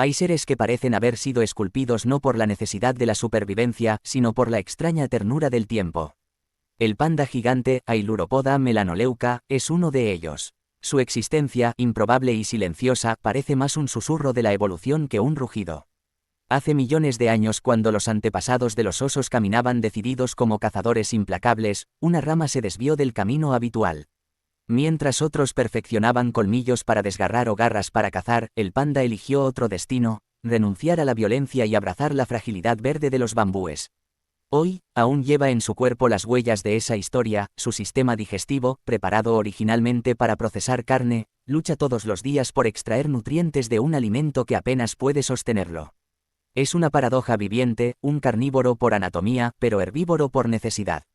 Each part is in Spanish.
Hay seres que parecen haber sido esculpidos no por la necesidad de la supervivencia, sino por la extraña ternura del tiempo. El panda gigante, Ailuropoda melanoleuca, es uno de ellos. Su existencia, improbable y silenciosa, parece más un susurro de la evolución que un rugido. Hace millones de años, cuando los antepasados de los osos caminaban decididos como cazadores implacables, una rama se desvió del camino habitual. Mientras otros perfeccionaban colmillos para desgarrar o garras para cazar, el panda eligió otro destino: renunciar a la violencia y abrazar la fragilidad verde de los bambúes. Hoy, aún lleva en su cuerpo las huellas de esa historia. Su sistema digestivo, preparado originalmente para procesar carne, lucha todos los días por extraer nutrientes de un alimento que apenas puede sostenerlo. Es una paradoja viviente, un carnívoro por anatomía, pero herbívoro por necesidad.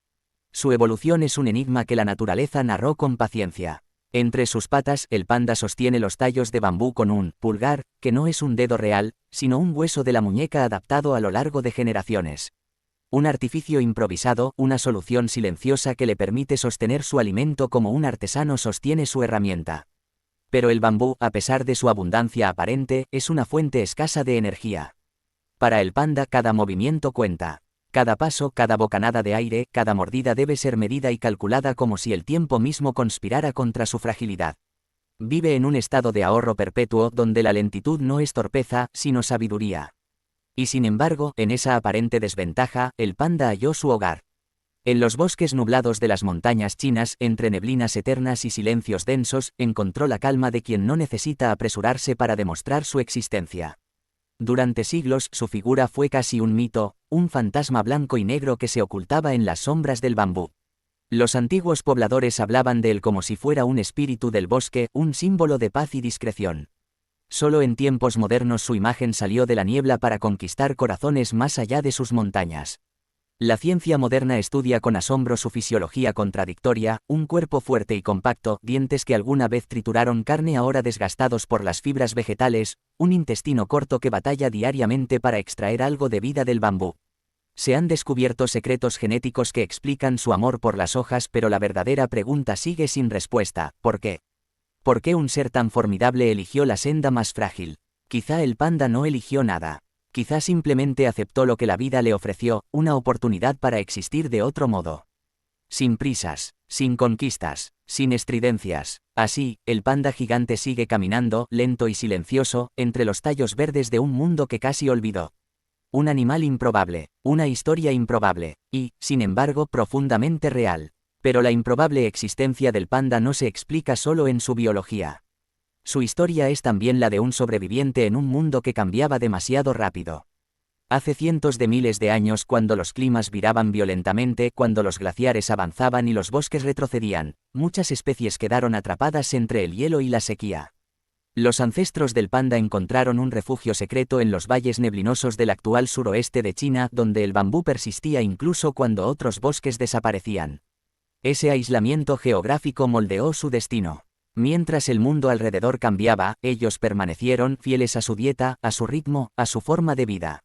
Su evolución es un enigma que la naturaleza narró con paciencia. Entre sus patas, el panda sostiene los tallos de bambú con un pulgar, que no es un dedo real, sino un hueso de la muñeca adaptado a lo largo de generaciones. Un artificio improvisado, una solución silenciosa que le permite sostener su alimento como un artesano sostiene su herramienta. Pero el bambú, a pesar de su abundancia aparente, es una fuente escasa de energía. Para el panda, cada movimiento cuenta. Cada paso, cada bocanada de aire, cada mordida debe ser medida y calculada como si el tiempo mismo conspirara contra su fragilidad. Vive en un estado de ahorro perpetuo donde la lentitud no es torpeza, sino sabiduría. Y sin embargo, en esa aparente desventaja, el panda halló su hogar. En los bosques nublados de las montañas chinas, entre neblinas eternas y silencios densos, encontró la calma de quien no necesita apresurarse para demostrar su existencia. Durante siglos, su figura fue casi un mito, un fantasma blanco y negro que se ocultaba en las sombras del bambú. Los antiguos pobladores hablaban de él como si fuera un espíritu del bosque, un símbolo de paz y discreción. Solo en tiempos modernos su imagen salió de la niebla para conquistar corazones más allá de sus montañas. La ciencia moderna estudia con asombro su fisiología contradictoria: un cuerpo fuerte y compacto, dientes que alguna vez trituraron carne ahora desgastados por las fibras vegetales, un intestino corto que batalla diariamente para extraer algo de vida del bambú. Se han descubierto secretos genéticos que explican su amor por las hojas, pero la verdadera pregunta sigue sin respuesta: ¿por qué? ¿Por qué un ser tan formidable eligió la senda más frágil? Quizá el panda no eligió nada. Quizá simplemente aceptó lo que la vida le ofreció, una oportunidad para existir de otro modo. Sin prisas, sin conquistas, sin estridencias. Así, el panda gigante sigue caminando, lento y silencioso, entre los tallos verdes de un mundo que casi olvidó. Un animal improbable, una historia improbable, y, sin embargo, profundamente real. Pero la improbable existencia del panda no se explica solo en su biología. Su historia es también la de un sobreviviente en un mundo que cambiaba demasiado rápido. Hace cientos de miles de años, cuando los climas viraban violentamente, cuando los glaciares avanzaban y los bosques retrocedían, muchas especies quedaron atrapadas entre el hielo y la sequía. Los ancestros del panda encontraron un refugio secreto en los valles neblinosos del actual suroeste de China, donde el bambú persistía incluso cuando otros bosques desaparecían. Ese aislamiento geográfico moldeó su destino. Mientras el mundo alrededor cambiaba, ellos permanecieron fieles a su dieta, a su ritmo, a su forma de vida.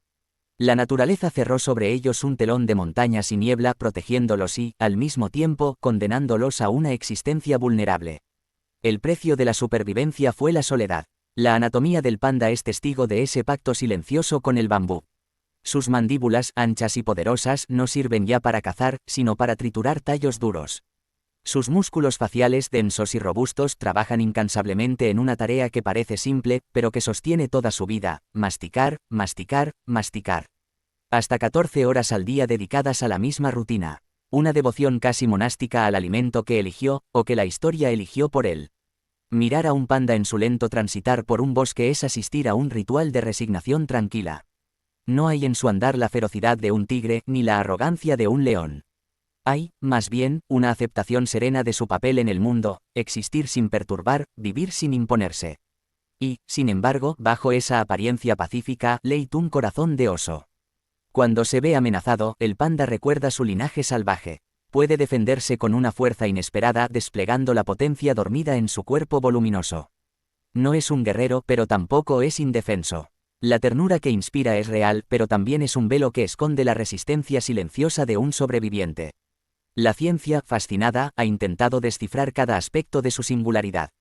La naturaleza cerró sobre ellos un telón de montañas y niebla, protegiéndolos y, al mismo tiempo, condenándolos a una existencia vulnerable. El precio de la supervivencia fue la soledad. La anatomía del panda es testigo de ese pacto silencioso con el bambú. Sus mandíbulas, anchas y poderosas, no sirven ya para cazar, sino para triturar tallos duros. Sus músculos faciales, densos y robustos, trabajan incansablemente en una tarea que parece simple, pero que sostiene toda su vida: masticar, masticar, masticar. Hasta 14 horas al día dedicadas a la misma rutina. Una devoción casi monástica al alimento que eligió, o que la historia eligió por él. Mirar a un panda en su lento transitar por un bosque es asistir a un ritual de resignación tranquila. No hay en su andar la ferocidad de un tigre, ni la arrogancia de un león. Hay, más bien, una aceptación serena de su papel en el mundo: existir sin perturbar, vivir sin imponerse. Y, sin embargo, bajo esa apariencia pacífica, leita un corazón de oso. Cuando se ve amenazado, el panda recuerda su linaje salvaje. Puede defenderse con una fuerza inesperada, desplegando la potencia dormida en su cuerpo voluminoso. No es un guerrero, pero tampoco es indefenso. La ternura que inspira es real, pero también es un velo que esconde la resistencia silenciosa de un sobreviviente. La ciencia, fascinada, ha intentado descifrar cada aspecto de su singularidad.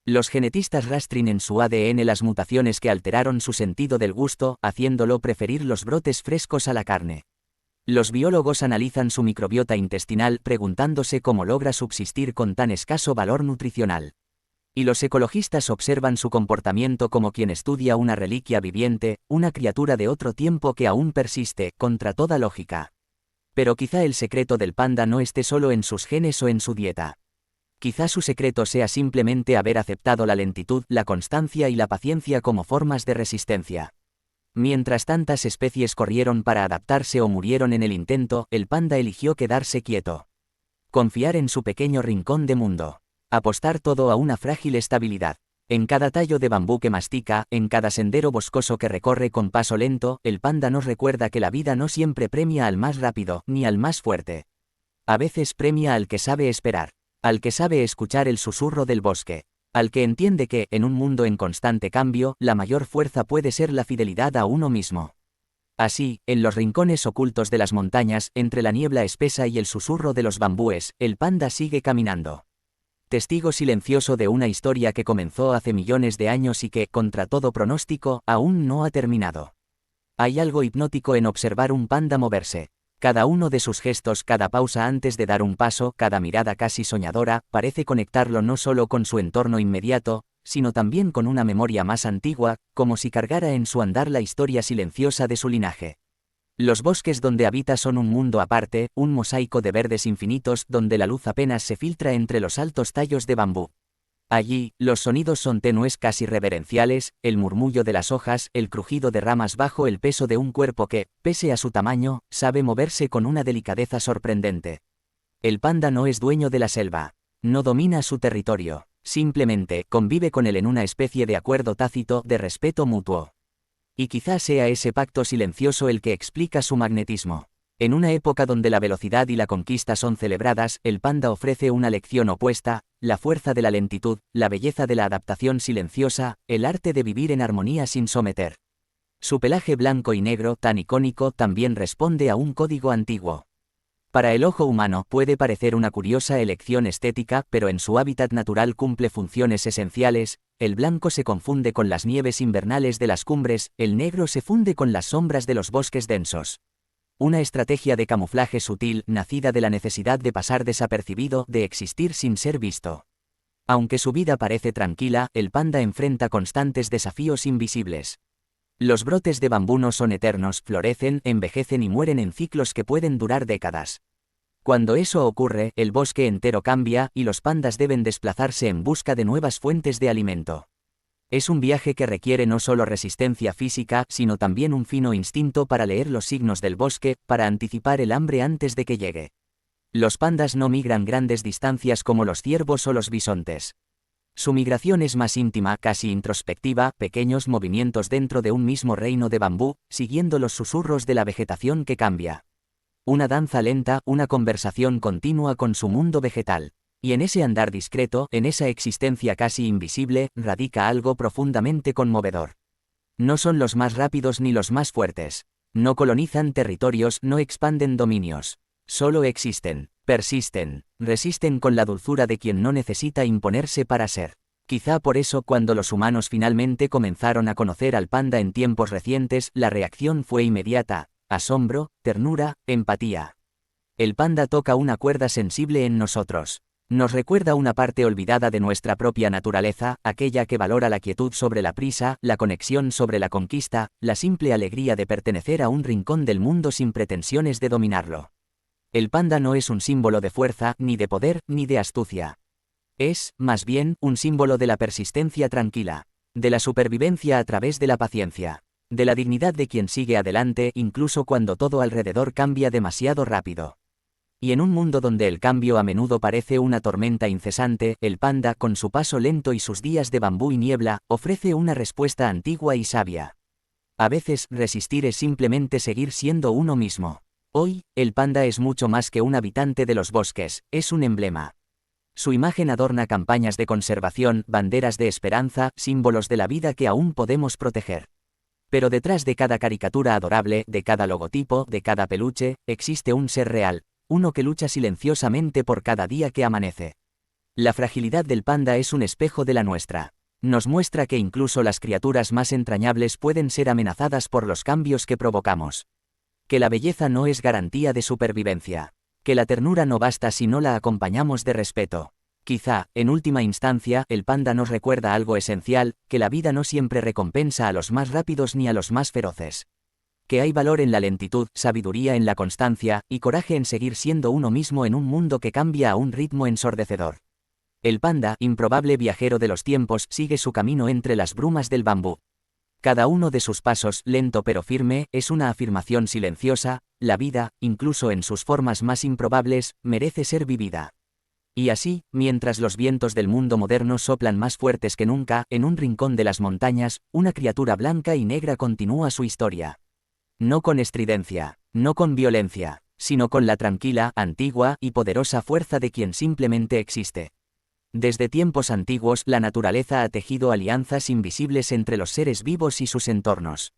Los genetistas rastrean en su ADN las mutaciones que alteraron su sentido del gusto, haciéndolo preferir los brotes frescos a la carne. Los biólogos analizan su microbiota intestinal preguntándose cómo logra subsistir con tan escaso valor nutricional. Y los ecologistas observan su comportamiento como quien estudia una reliquia viviente, una criatura de otro tiempo que aún persiste, contra toda lógica. Pero quizá el secreto del panda no esté solo en sus genes o en su dieta. Quizá su secreto sea simplemente haber aceptado la lentitud, la constancia y la paciencia como formas de resistencia. Mientras tantas especies corrieron para adaptarse o murieron en el intento, el panda eligió quedarse quieto. Confiar en su pequeño rincón de mundo. Apostar todo a una frágil estabilidad. En cada tallo de bambú que mastica, en cada sendero boscoso que recorre con paso lento, el panda nos recuerda que la vida no siempre premia al más rápido, ni al más fuerte. A veces premia al que sabe esperar. Al que sabe escuchar el susurro del bosque, al que entiende que, en un mundo en constante cambio, la mayor fuerza puede ser la fidelidad a uno mismo. Así, en los rincones ocultos de las montañas, entre la niebla espesa y el susurro de los bambúes, el panda sigue caminando. Testigo silencioso de una historia que comenzó hace millones de años y que, contra todo pronóstico, aún no ha terminado. Hay algo hipnótico en observar un panda moverse. Cada uno de sus gestos, cada pausa antes de dar un paso, cada mirada casi soñadora, parece conectarlo no solo con su entorno inmediato, sino también con una memoria más antigua, como si cargara en su andar la historia silenciosa de su linaje. Los bosques donde habita son un mundo aparte, un mosaico de verdes infinitos donde la luz apenas se filtra entre los altos tallos de bambú. Allí, los sonidos son tenues, casi reverenciales, el murmullo de las hojas, el crujido de ramas bajo el peso de un cuerpo que, pese a su tamaño, sabe moverse con una delicadeza sorprendente. El panda no es dueño de la selva. No domina su territorio. Simplemente, convive con él en una especie de acuerdo tácito de respeto mutuo. Y quizás sea ese pacto silencioso el que explica su magnetismo. En una época donde la velocidad y la conquista son celebradas, el panda ofrece una lección opuesta, la fuerza de la lentitud, la belleza de la adaptación silenciosa, el arte de vivir en armonía sin someter. Su pelaje blanco y negro, tan icónico, también responde a un código antiguo. Para el ojo humano puede parecer una curiosa elección estética, pero en su hábitat natural cumple funciones esenciales. El blanco se confunde con las nieves invernales de las cumbres, el negro se funde con las sombras de los bosques densos. Una estrategia de camuflaje sutil, nacida de la necesidad de pasar desapercibido, de existir sin ser visto. Aunque su vida parece tranquila, el panda enfrenta constantes desafíos invisibles. Los brotes de bambú no son eternos, florecen, envejecen y mueren en ciclos que pueden durar décadas. Cuando eso ocurre, el bosque entero cambia, y los pandas deben desplazarse en busca de nuevas fuentes de alimento. Es un viaje que requiere no solo resistencia física, sino también un fino instinto para leer los signos del bosque, para anticipar el hambre antes de que llegue. Los pandas no migran grandes distancias como los ciervos o los bisontes. Su migración es más íntima, casi introspectiva, pequeños movimientos dentro de un mismo reino de bambú, siguiendo los susurros de la vegetación que cambia. Una danza lenta, una conversación continua con su mundo vegetal. Y en ese andar discreto, en esa existencia casi invisible, radica algo profundamente conmovedor. No son los más rápidos ni los más fuertes. No colonizan territorios, no expanden dominios. Solo existen, persisten, resisten con la dulzura de quien no necesita imponerse para ser. Quizá por eso cuando los humanos finalmente comenzaron a conocer al panda en tiempos recientes, la reacción fue inmediata: asombro, ternura, empatía. El panda toca una cuerda sensible en nosotros. Nos recuerda una parte olvidada de nuestra propia naturaleza, aquella que valora la quietud sobre la prisa, la conexión sobre la conquista, la simple alegría de pertenecer a un rincón del mundo sin pretensiones de dominarlo. El panda no es un símbolo de fuerza, ni de poder, ni de astucia. Es, más bien, un símbolo de la persistencia tranquila, de la supervivencia a través de la paciencia, de la dignidad de quien sigue adelante incluso cuando todo alrededor cambia demasiado rápido. Y en un mundo donde el cambio a menudo parece una tormenta incesante, el panda, con su paso lento y sus días de bambú y niebla, ofrece una respuesta antigua y sabia. A veces, resistir es simplemente seguir siendo uno mismo. Hoy, el panda es mucho más que un habitante de los bosques, es un emblema. Su imagen adorna campañas de conservación, banderas de esperanza, símbolos de la vida que aún podemos proteger. Pero detrás de cada caricatura adorable, de cada logotipo, de cada peluche, existe un ser real. Uno que lucha silenciosamente por cada día que amanece. La fragilidad del panda es un espejo de la nuestra. Nos muestra que incluso las criaturas más entrañables pueden ser amenazadas por los cambios que provocamos. Que la belleza no es garantía de supervivencia. Que la ternura no basta si no la acompañamos de respeto. Quizá, en última instancia, el panda nos recuerda algo esencial, que la vida no siempre recompensa a los más rápidos ni a los más feroces. Que hay valor en la lentitud, sabiduría en la constancia, y coraje en seguir siendo uno mismo en un mundo que cambia a un ritmo ensordecedor. El panda, improbable viajero de los tiempos, sigue su camino entre las brumas del bambú. Cada uno de sus pasos, lento pero firme, es una afirmación silenciosa: la vida, incluso en sus formas más improbables, merece ser vivida. Y así, mientras los vientos del mundo moderno soplan más fuertes que nunca, en un rincón de las montañas, una criatura blanca y negra continúa su historia. No con estridencia, no con violencia, sino con la tranquila, antigua y poderosa fuerza de quien simplemente existe. Desde tiempos antiguos, la naturaleza ha tejido alianzas invisibles entre los seres vivos y sus entornos.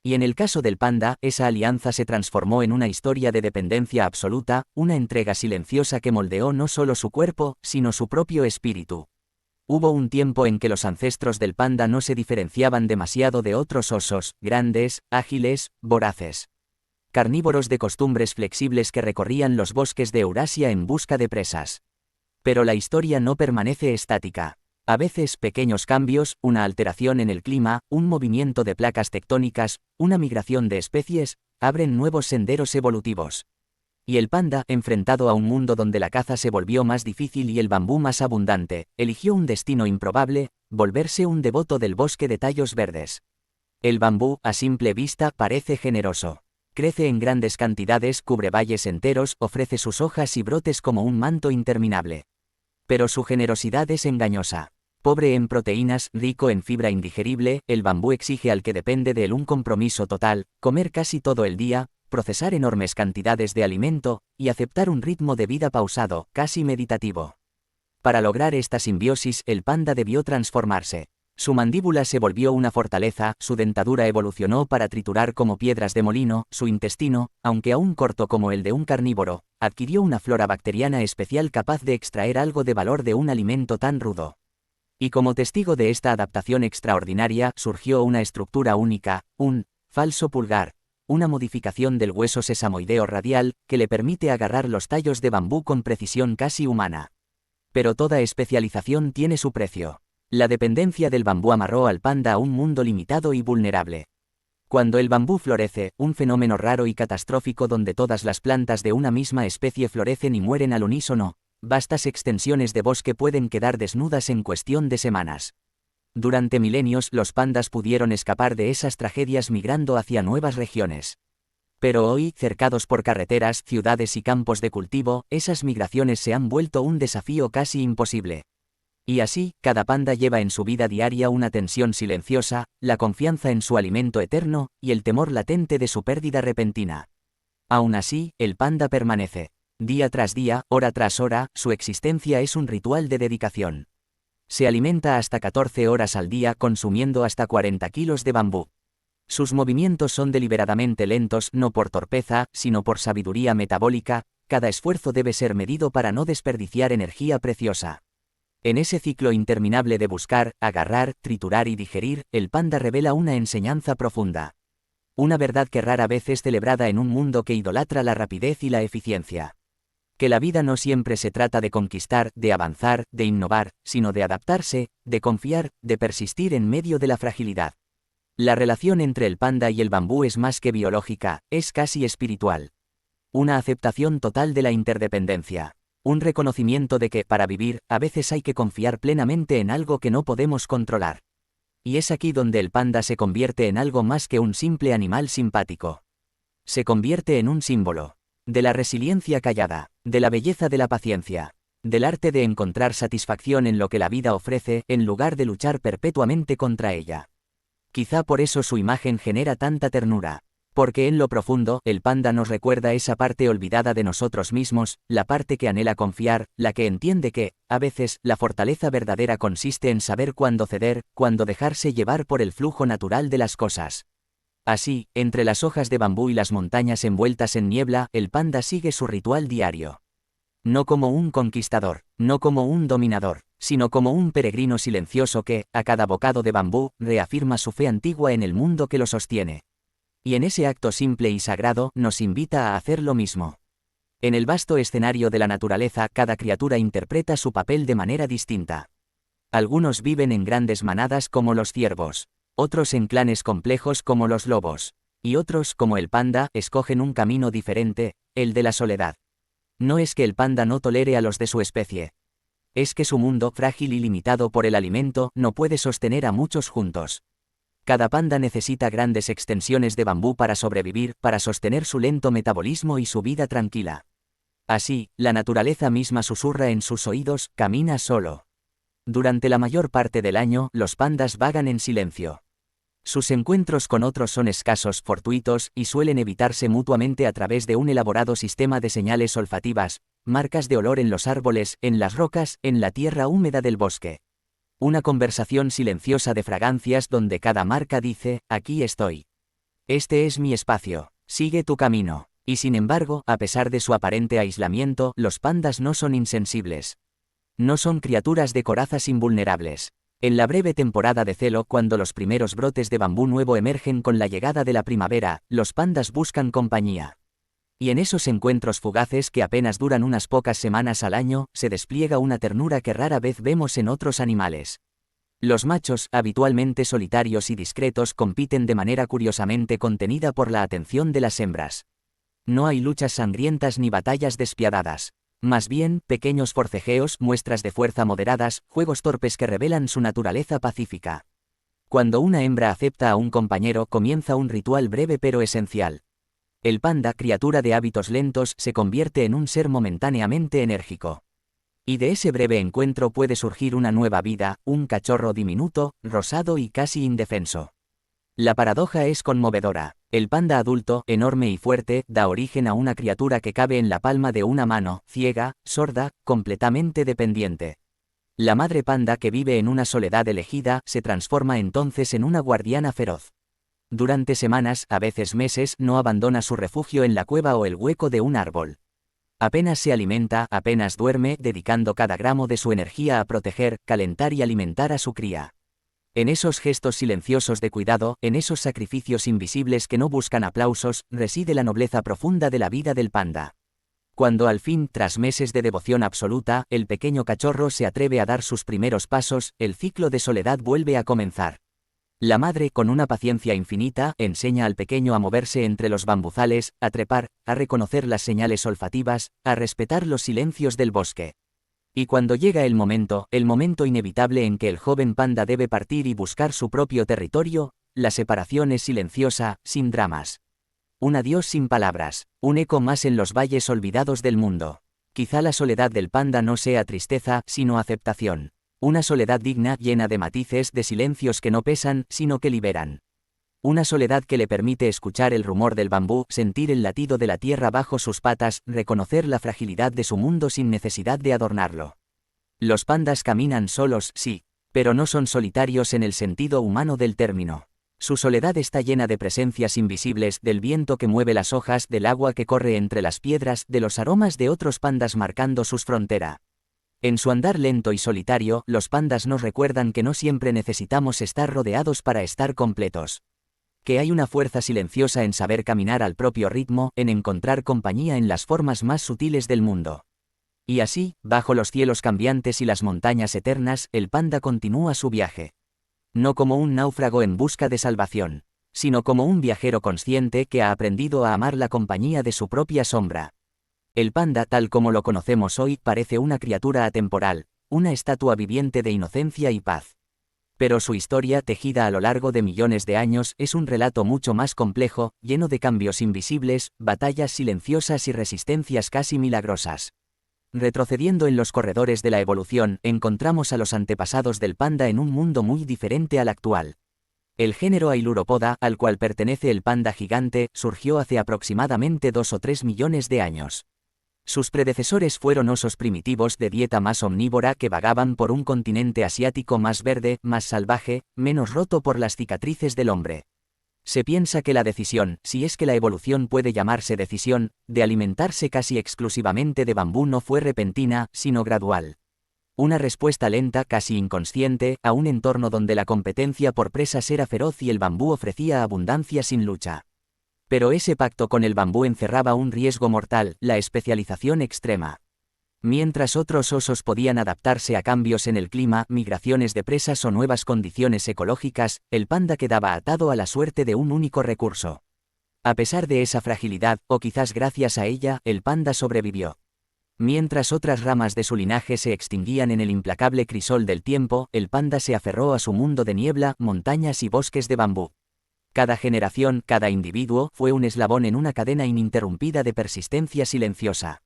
Y en el caso del panda, esa alianza se transformó en una historia de dependencia absoluta, una entrega silenciosa que moldeó no solo su cuerpo, sino su propio espíritu. Hubo un tiempo en que los ancestros del panda no se diferenciaban demasiado de otros osos, grandes, ágiles, voraces. Carnívoros de costumbres flexibles que recorrían los bosques de Eurasia en busca de presas. Pero la historia no permanece estática. A veces pequeños cambios, una alteración en el clima, un movimiento de placas tectónicas, una migración de especies, abren nuevos senderos evolutivos. Y el panda, enfrentado a un mundo donde la caza se volvió más difícil y el bambú más abundante, eligió un destino improbable: volverse un devoto del bosque de tallos verdes. El bambú, a simple vista, parece generoso. Crece en grandes cantidades, cubre valles enteros, ofrece sus hojas y brotes como un manto interminable. Pero su generosidad es engañosa. Pobre en proteínas, rico en fibra indigerible, el bambú exige al que depende de él un compromiso total: comer casi todo el día, procesar enormes cantidades de alimento, y aceptar un ritmo de vida pausado, casi meditativo. Para lograr esta simbiosis, el panda debió transformarse. Su mandíbula se volvió una fortaleza, su dentadura evolucionó para triturar como piedras de molino, su intestino, aunque aún corto como el de un carnívoro, adquirió una flora bacteriana especial capaz de extraer algo de valor de un alimento tan rudo. Y como testigo de esta adaptación extraordinaria, surgió una estructura única, un falso pulgar, una modificación del hueso sesamoideo radial, que le permite agarrar los tallos de bambú con precisión casi humana. Pero toda especialización tiene su precio. La dependencia del bambú amarró al panda a un mundo limitado y vulnerable. Cuando el bambú florece, un fenómeno raro y catastrófico donde todas las plantas de una misma especie florecen y mueren al unísono, vastas extensiones de bosque pueden quedar desnudas en cuestión de semanas. Durante milenios los pandas pudieron escapar de esas tragedias migrando hacia nuevas regiones. Pero hoy, cercados por carreteras, ciudades y campos de cultivo, esas migraciones se han vuelto un desafío casi imposible. Y así, cada panda lleva en su vida diaria una tensión silenciosa, la confianza en su alimento eterno, y el temor latente de su pérdida repentina. Aún así, el panda permanece. Día tras día, hora tras hora, su existencia es un ritual de dedicación. Se alimenta hasta 14 horas al día consumiendo hasta 40 kilos de bambú. Sus movimientos son deliberadamente lentos, no por torpeza, sino por sabiduría metabólica. Cada esfuerzo debe ser medido para no desperdiciar energía preciosa. En ese ciclo interminable de buscar, agarrar, triturar y digerir, el panda revela una enseñanza profunda. Una verdad que rara vez es celebrada en un mundo que idolatra la rapidez y la eficiencia. Que la vida no siempre se trata de conquistar, de avanzar, de innovar, sino de adaptarse, de confiar, de persistir en medio de la fragilidad. La relación entre el panda y el bambú es más que biológica, es casi espiritual. Una aceptación total de la interdependencia. Un reconocimiento de que, para vivir, a veces hay que confiar plenamente en algo que no podemos controlar. Y es aquí donde el panda se convierte en algo más que un simple animal simpático. Se convierte en un símbolo de la resiliencia callada, de la belleza de la paciencia, del arte de encontrar satisfacción en lo que la vida ofrece, en lugar de luchar perpetuamente contra ella. Quizá por eso su imagen genera tanta ternura. Porque en lo profundo, el panda nos recuerda esa parte olvidada de nosotros mismos, la parte que anhela confiar, la que entiende que, a veces, la fortaleza verdadera consiste en saber cuándo ceder, cuándo dejarse llevar por el flujo natural de las cosas. Así, entre las hojas de bambú y las montañas envueltas en niebla, el panda sigue su ritual diario. No como un conquistador, no como un dominador, sino como un peregrino silencioso que, a cada bocado de bambú, reafirma su fe antigua en el mundo que lo sostiene. Y en ese acto simple y sagrado nos invita a hacer lo mismo. En el vasto escenario de la naturaleza, cada criatura interpreta su papel de manera distinta. Algunos viven en grandes manadas como los ciervos, otros en clanes complejos como los lobos, y otros, como el panda, escogen un camino diferente, el de la soledad. No es que el panda no tolere a los de su especie. Es que su mundo, frágil y limitado por el alimento, no puede sostener a muchos juntos. Cada panda necesita grandes extensiones de bambú para sobrevivir, para sostener su lento metabolismo y su vida tranquila. Así, la naturaleza misma susurra en sus oídos, camina solo. Durante la mayor parte del año, los pandas vagan en silencio. Sus encuentros con otros son escasos, fortuitos, y suelen evitarse mutuamente a través de un elaborado sistema de señales olfativas, marcas de olor en los árboles, en las rocas, en la tierra húmeda del bosque. Una conversación silenciosa de fragancias donde cada marca dice, aquí estoy. Este es mi espacio, sigue tu camino. Y sin embargo, a pesar de su aparente aislamiento, los pandas no son insensibles. No son criaturas de corazas invulnerables. En la breve temporada de celo, cuando los primeros brotes de bambú nuevo emergen con la llegada de la primavera, los pandas buscan compañía. Y en esos encuentros fugaces que apenas duran unas pocas semanas al año, se despliega una ternura que rara vez vemos en otros animales. Los machos, habitualmente solitarios y discretos, compiten de manera curiosamente contenida por la atención de las hembras. No hay luchas sangrientas ni batallas despiadadas. Más bien, pequeños forcejeos, muestras de fuerza moderadas, juegos torpes que revelan su naturaleza pacífica. Cuando una hembra acepta a un compañero, comienza un ritual breve pero esencial. El panda, criatura de hábitos lentos, se convierte en un ser momentáneamente enérgico. Y de ese breve encuentro puede surgir una nueva vida, un cachorro diminuto, rosado y casi indefenso. La paradoja es conmovedora. El panda adulto, enorme y fuerte, da origen a una criatura que cabe en la palma de una mano, ciega, sorda, completamente dependiente. La madre panda, que vive en una soledad elegida, se transforma entonces en una guardiana feroz. Durante semanas, a veces meses, no abandona su refugio en la cueva o el hueco de un árbol. Apenas se alimenta, apenas duerme, dedicando cada gramo de su energía a proteger, calentar y alimentar a su cría. En esos gestos silenciosos de cuidado, en esos sacrificios invisibles que no buscan aplausos, reside la nobleza profunda de la vida del panda. Cuando al fin, tras meses de devoción absoluta, el pequeño cachorro se atreve a dar sus primeros pasos, el ciclo de soledad vuelve a comenzar. La madre, con una paciencia infinita, enseña al pequeño a moverse entre los bambuzales, a trepar, a reconocer las señales olfativas, a respetar los silencios del bosque. Y cuando llega el momento inevitable en que el joven panda debe partir y buscar su propio territorio, la separación es silenciosa, sin dramas. Un adiós sin palabras, un eco más en los valles olvidados del mundo. Quizá la soledad del panda no sea tristeza, sino aceptación. Una soledad digna, llena de matices, de silencios que no pesan, sino que liberan. Una soledad que le permite escuchar el rumor del bambú, sentir el latido de la tierra bajo sus patas, reconocer la fragilidad de su mundo sin necesidad de adornarlo. Los pandas caminan solos, sí, pero no son solitarios en el sentido humano del término. Su soledad está llena de presencias invisibles, del viento que mueve las hojas, del agua que corre entre las piedras, de los aromas de otros pandas marcando sus fronteras. En su andar lento y solitario, los pandas nos recuerdan que no siempre necesitamos estar rodeados para estar completos. Que hay una fuerza silenciosa en saber caminar al propio ritmo, en encontrar compañía en las formas más sutiles del mundo. Y así, bajo los cielos cambiantes y las montañas eternas, el panda continúa su viaje. No como un náufrago en busca de salvación, sino como un viajero consciente que ha aprendido a amar la compañía de su propia sombra. El panda, tal como lo conocemos hoy, parece una criatura atemporal, una estatua viviente de inocencia y paz. Pero su historia, tejida a lo largo de millones de años, es un relato mucho más complejo, lleno de cambios invisibles, batallas silenciosas y resistencias casi milagrosas. Retrocediendo en los corredores de la evolución, encontramos a los antepasados del panda en un mundo muy diferente al actual. El género Ailuropoda, al cual pertenece el panda gigante, surgió hace aproximadamente 2 o 3 millones de años. Sus predecesores fueron osos primitivos de dieta más omnívora que vagaban por un continente asiático más verde, más salvaje, menos roto por las cicatrices del hombre. Se piensa que la decisión, si es que la evolución puede llamarse decisión, de alimentarse casi exclusivamente de bambú no fue repentina, sino gradual. Una respuesta lenta, casi inconsciente, a un entorno donde la competencia por presas era feroz y el bambú ofrecía abundancia sin lucha. Pero ese pacto con el bambú encerraba un riesgo mortal, la especialización extrema. Mientras otros osos podían adaptarse a cambios en el clima, migraciones de presas o nuevas condiciones ecológicas, el panda quedaba atado a la suerte de un único recurso. A pesar de esa fragilidad, o quizás gracias a ella, el panda sobrevivió. Mientras otras ramas de su linaje se extinguían en el implacable crisol del tiempo, el panda se aferró a su mundo de niebla, montañas y bosques de bambú. Cada generación, cada individuo, fue un eslabón en una cadena ininterrumpida de persistencia silenciosa.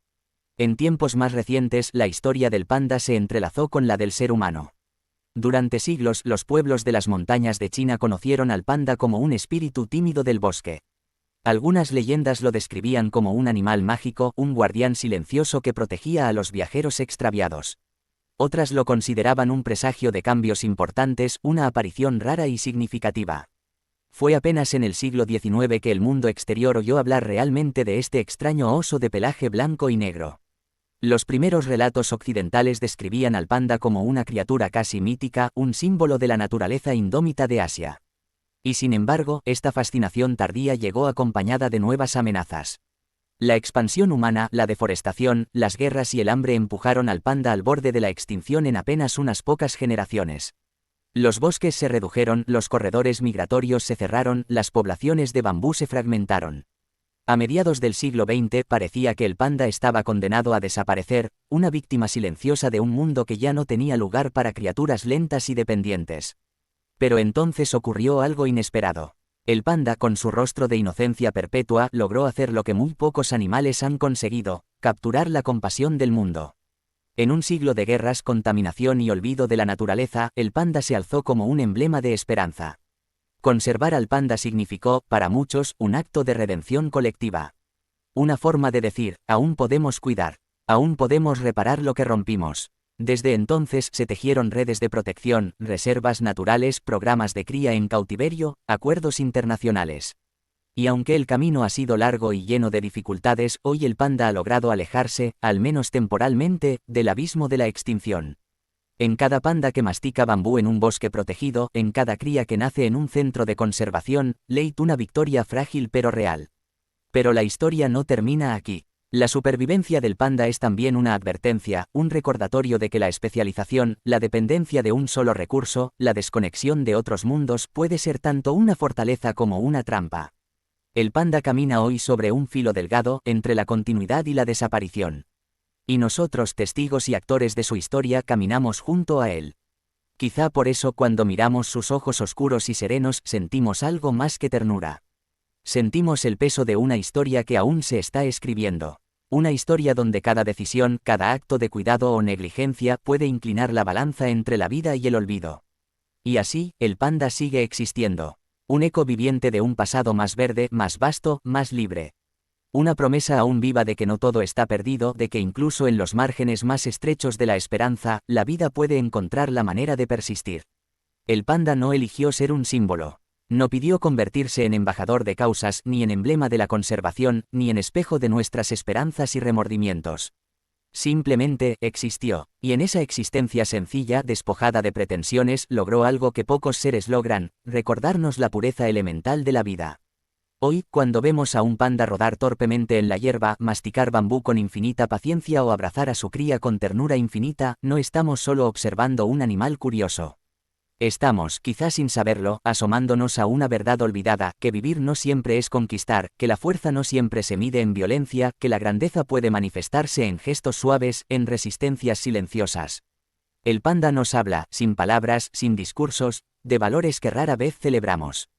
En tiempos más recientes, la historia del panda se entrelazó con la del ser humano. Durante siglos, los pueblos de las montañas de China conocieron al panda como un espíritu tímido del bosque. Algunas leyendas lo describían como un animal mágico, un guardián silencioso que protegía a los viajeros extraviados. Otras lo consideraban un presagio de cambios importantes, una aparición rara y significativa. Fue apenas en el siglo XIX que el mundo exterior oyó hablar realmente de este extraño oso de pelaje blanco y negro. Los primeros relatos occidentales describían al panda como una criatura casi mítica, un símbolo de la naturaleza indómita de Asia. Y sin embargo, esta fascinación tardía llegó acompañada de nuevas amenazas. La expansión humana, la deforestación, las guerras y el hambre empujaron al panda al borde de la extinción en apenas unas pocas generaciones. Los bosques se redujeron, los corredores migratorios se cerraron, las poblaciones de bambú se fragmentaron. A mediados del siglo XX parecía que el panda estaba condenado a desaparecer, una víctima silenciosa de un mundo que ya no tenía lugar para criaturas lentas y dependientes. Pero entonces ocurrió algo inesperado. El panda, con su rostro de inocencia perpetua, logró hacer lo que muy pocos animales han conseguido: capturar la compasión del mundo. En un siglo de guerras, contaminación y olvido de la naturaleza, el panda se alzó como un emblema de esperanza. Conservar al panda significó, para muchos, un acto de redención colectiva. Una forma de decir, aún podemos cuidar, aún podemos reparar lo que rompimos. Desde entonces se tejieron redes de protección, reservas naturales, programas de cría en cautiverio, acuerdos internacionales. Y aunque el camino ha sido largo y lleno de dificultades, hoy el panda ha logrado alejarse, al menos temporalmente, del abismo de la extinción. En cada panda que mastica bambú en un bosque protegido, en cada cría que nace en un centro de conservación, late una victoria frágil pero real. Pero la historia no termina aquí. La supervivencia del panda es también una advertencia, un recordatorio de que la especialización, la dependencia de un solo recurso, la desconexión de otros mundos puede ser tanto una fortaleza como una trampa. El panda camina hoy sobre un filo delgado, entre la continuidad y la desaparición. Y nosotros, testigos y actores de su historia, caminamos junto a él. Quizá por eso cuando miramos sus ojos oscuros y serenos sentimos algo más que ternura. Sentimos el peso de una historia que aún se está escribiendo. Una historia donde cada decisión, cada acto de cuidado o negligencia puede inclinar la balanza entre la vida y el olvido. Y así, el panda sigue existiendo. Un eco viviente de un pasado más verde, más vasto, más libre. Una promesa aún viva de que no todo está perdido, de que incluso en los márgenes más estrechos de la esperanza, la vida puede encontrar la manera de persistir. El panda no eligió ser un símbolo. No pidió convertirse en embajador de causas, ni en emblema de la conservación, ni en espejo de nuestras esperanzas y remordimientos. Simplemente existió, y en esa existencia sencilla, despojada de pretensiones, logró algo que pocos seres logran: recordarnos la pureza elemental de la vida. Hoy, cuando vemos a un panda rodar torpemente en la hierba, masticar bambú con infinita paciencia o abrazar a su cría con ternura infinita, no estamos solo observando un animal curioso. Estamos, quizás sin saberlo, asomándonos a una verdad olvidada: que vivir no siempre es conquistar, que la fuerza no siempre se mide en violencia, que la grandeza puede manifestarse en gestos suaves, en resistencias silenciosas. El panda nos habla, sin palabras, sin discursos, de valores que rara vez celebramos.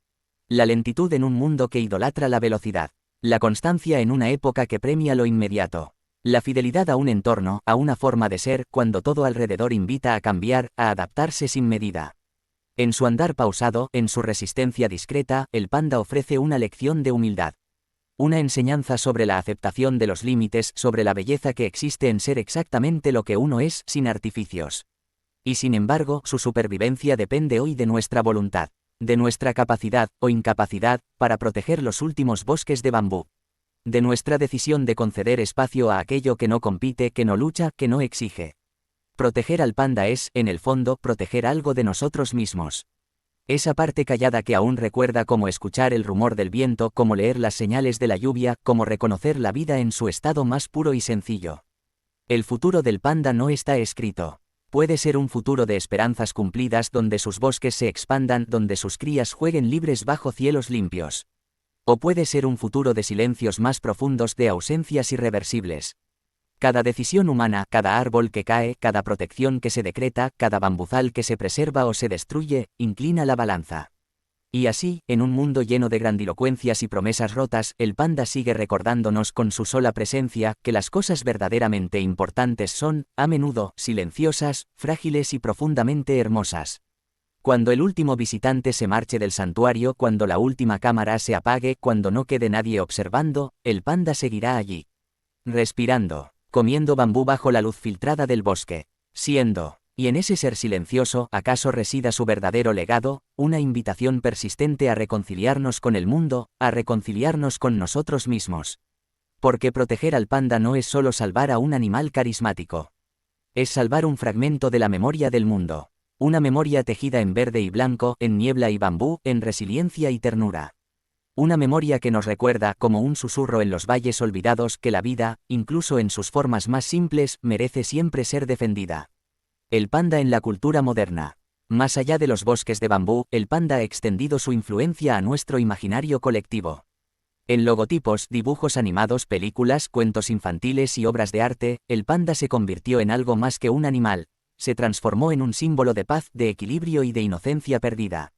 La lentitud en un mundo que idolatra la velocidad. La constancia en una época que premia lo inmediato. La fidelidad a un entorno, a una forma de ser, cuando todo alrededor invita a cambiar, a adaptarse sin medida. En su andar pausado, en su resistencia discreta, el panda ofrece una lección de humildad. Una enseñanza sobre la aceptación de los límites, sobre la belleza que existe en ser exactamente lo que uno es, sin artificios. Y sin embargo, su supervivencia depende hoy de nuestra voluntad. De nuestra capacidad, o incapacidad, para proteger los últimos bosques de bambú. De nuestra decisión de conceder espacio a aquello que no compite, que no lucha, que no exige. Proteger al panda es, en el fondo, proteger algo de nosotros mismos. Esa parte callada que aún recuerda cómo escuchar el rumor del viento, cómo leer las señales de la lluvia, cómo reconocer la vida en su estado más puro y sencillo. El futuro del panda no está escrito. Puede ser un futuro de esperanzas cumplidas donde sus bosques se expandan, donde sus crías jueguen libres bajo cielos limpios. O puede ser un futuro de silencios más profundos, de ausencias irreversibles. Cada decisión humana, cada árbol que cae, cada protección que se decreta, cada bambuzal que se preserva o se destruye, inclina la balanza. Y así, en un mundo lleno de grandilocuencias y promesas rotas, el panda sigue recordándonos con su sola presencia que las cosas verdaderamente importantes son, a menudo, silenciosas, frágiles y profundamente hermosas. Cuando el último visitante se marche del santuario, cuando la última cámara se apague, cuando no quede nadie observando, el panda seguirá allí. Respirando, comiendo bambú bajo la luz filtrada del bosque, siendo, y en ese ser silencioso, ¿acaso resida su verdadero legado? Una invitación persistente a reconciliarnos con el mundo, a reconciliarnos con nosotros mismos. Porque proteger al panda no es solo salvar a un animal carismático. Es salvar un fragmento de la memoria del mundo. Una memoria tejida en verde y blanco, en niebla y bambú, en resiliencia y ternura. Una memoria que nos recuerda, como un susurro en los valles olvidados, que la vida, incluso en sus formas más simples, merece siempre ser defendida. El panda en la cultura moderna. Más allá de los bosques de bambú, el panda ha extendido su influencia a nuestro imaginario colectivo. En logotipos, dibujos animados, películas, cuentos infantiles y obras de arte, el panda se convirtió en algo más que un animal. Se transformó en un símbolo de paz, de equilibrio y de inocencia perdida.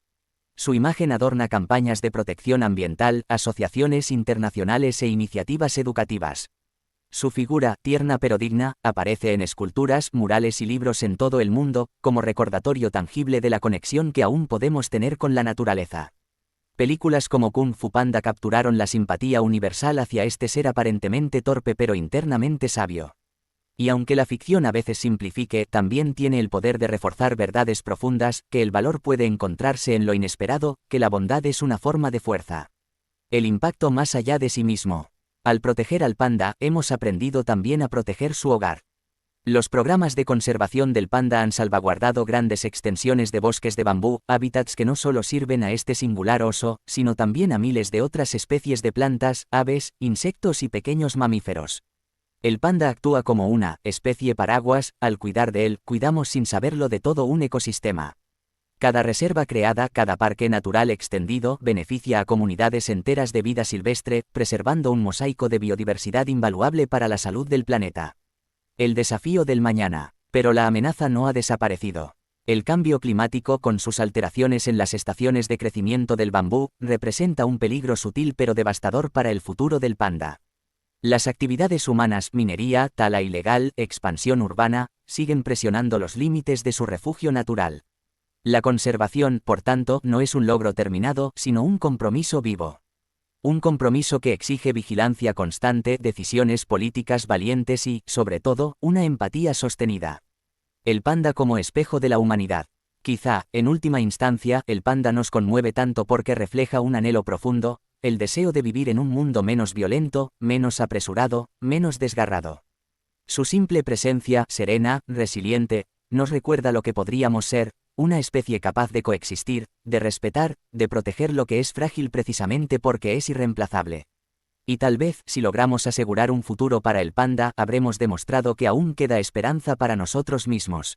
Su imagen adorna campañas de protección ambiental, asociaciones internacionales e iniciativas educativas. Su figura, tierna pero digna, aparece en esculturas, murales y libros en todo el mundo, como recordatorio tangible de la conexión que aún podemos tener con la naturaleza. Películas como Kung Fu Panda capturaron la simpatía universal hacia este ser aparentemente torpe pero internamente sabio. Y aunque la ficción a veces simplifique, también tiene el poder de reforzar verdades profundas, que el valor puede encontrarse en lo inesperado, que la bondad es una forma de fuerza. El impacto más allá de sí mismo. Al proteger al panda, hemos aprendido también a proteger su hogar. Los programas de conservación del panda han salvaguardado grandes extensiones de bosques de bambú, hábitats que no solo sirven a este singular oso, sino también a miles de otras especies de plantas, aves, insectos y pequeños mamíferos. El panda actúa como una especie paraguas, al cuidar de él, cuidamos sin saberlo de todo un ecosistema. Cada reserva creada, cada parque natural extendido, beneficia a comunidades enteras de vida silvestre, preservando un mosaico de biodiversidad invaluable para la salud del planeta. El desafío del mañana. Pero la amenaza no ha desaparecido. El cambio climático, con sus alteraciones en las estaciones de crecimiento del bambú, representa un peligro sutil pero devastador para el futuro del panda. Las actividades humanas, minería, tala ilegal, expansión urbana, siguen presionando los límites de su refugio natural. La conservación, por tanto, no es un logro terminado, sino un compromiso vivo. Un compromiso que exige vigilancia constante, decisiones políticas valientes y, sobre todo, una empatía sostenida. El panda como espejo de la humanidad. Quizá, en última instancia, el panda nos conmueve tanto porque refleja un anhelo profundo, el deseo de vivir en un mundo menos violento, menos apresurado, menos desgarrado. Su simple presencia, serena, resiliente, nos recuerda lo que podríamos ser, una especie capaz de coexistir, de respetar, de proteger lo que es frágil precisamente porque es irreemplazable. Y tal vez, si logramos asegurar un futuro para el panda, habremos demostrado que aún queda esperanza para nosotros mismos.